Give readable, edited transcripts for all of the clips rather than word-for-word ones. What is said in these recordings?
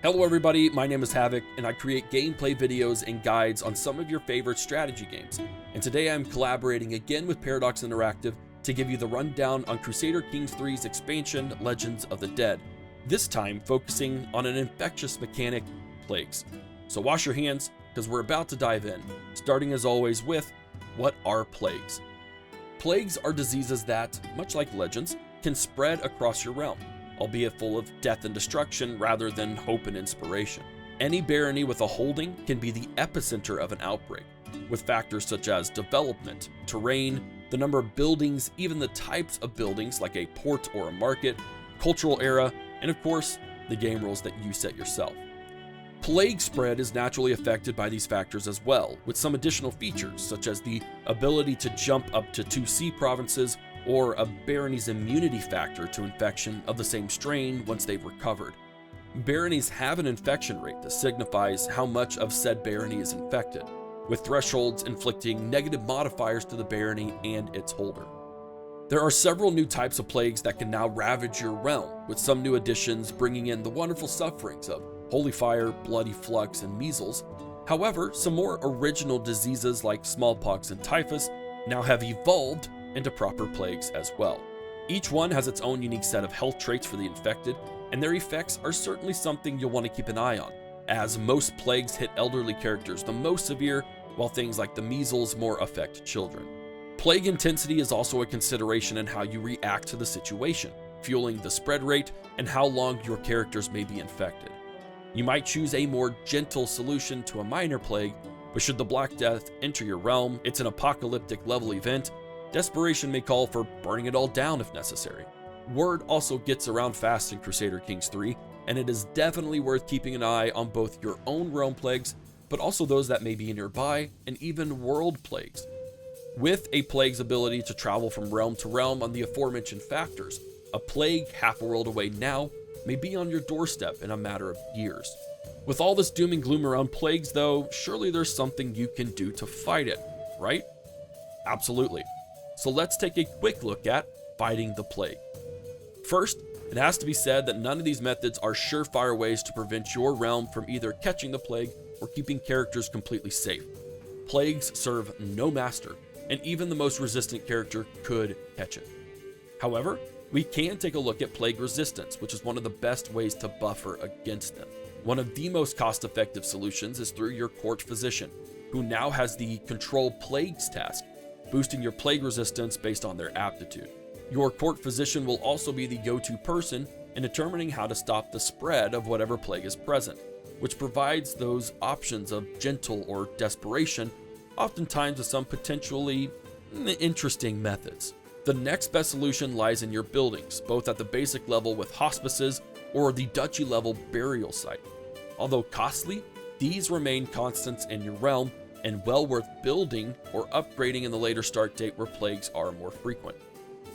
Hello everybody, my name is Havoc, and I create gameplay videos and guides on some of your favorite strategy games. And today I'm collaborating again with Paradox Interactive to give you the rundown on Crusader Kings III's expansion, Legends of the Dead, this time focusing on an infectious mechanic, plagues. So wash your hands, because we're about to dive in, starting as always with, what are plagues? Plagues are diseases that, much like legends, can spread across your realm, albeit full of death and destruction rather than hope and inspiration. Any barony with a holding can be the epicenter of an outbreak, with factors such as development, terrain, the number of buildings, even the types of buildings like a port or a market, cultural era, and of course, the game rules that you set yourself. Plague spread is naturally affected by these factors as well, with some additional features such as the ability to jump up to 2 sea provinces or a barony's immunity factor to infection of the same strain once they've recovered. Baronies have an infection rate that signifies how much of said barony is infected, with thresholds inflicting negative modifiers to the barony and its holder. There are several new types of plagues that can now ravage your realm, with some new additions bringing in the wonderful sufferings of holy fire, bloody flux, and measles. However, some more original diseases like smallpox and typhus now have evolved into proper plagues as well. Each one has its own unique set of health traits for the infected, and their effects are certainly something you'll want to keep an eye on, as most plagues hit elderly characters the most severe, while things like the measles more affect children. Plague intensity is also a consideration in how you react to the situation, fueling the spread rate and how long your characters may be infected. You might choose a more gentle solution to a minor plague, but should the Black Death enter your realm, it's an apocalyptic level event. Desperation may call for burning it all down if necessary. Word also gets around fast in Crusader Kings III, and it is definitely worth keeping an eye on both your own realm plagues, but also those that may be nearby, and even world plagues. With a plague's ability to travel from realm to realm on the aforementioned factors, a plague half a world away now may be on your doorstep in a matter of years. With all this doom and gloom around plagues though, surely there's something you can do to fight it, right? Absolutely. So let's take a quick look at fighting the plague. First, it has to be said that none of these methods are surefire ways to prevent your realm from either catching the plague or keeping characters completely safe. Plagues serve no master, and even the most resistant character could catch it. However, we can take a look at plague resistance, which is one of the best ways to buffer against them. One of the most cost-effective solutions is through your court physician, who now has the control plagues task, boosting your plague resistance based on their aptitude. Your court physician will also be the go-to person in determining how to stop the spread of whatever plague is present, which provides those options of gentle or desperation, oftentimes with some potentially interesting methods. The next best solution lies in your buildings, both at the basic level with hospices or the duchy level burial site. Although costly, these remain constants in your realm and well worth building or upgrading in the later start date where plagues are more frequent.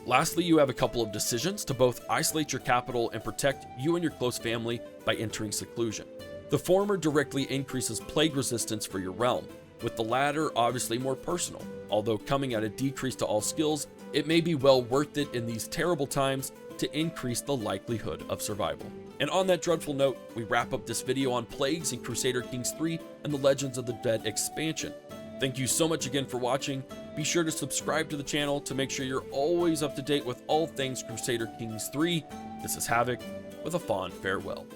Lastly, you have a couple of decisions to both isolate your capital and protect you and your close family by entering seclusion. The former directly increases plague resistance for your realm, with the latter obviously more personal. Although coming at a decrease to all skills, it may be well worth it in these terrible times to increase the likelihood of survival. And on that dreadful note, we wrap up this video on plagues in Crusader Kings III and the Legends of the Dead expansion. Thank you so much again for watching. Be sure to subscribe to the channel to make sure you're always up to date with all things Crusader Kings III. This is Havoc with a fond farewell.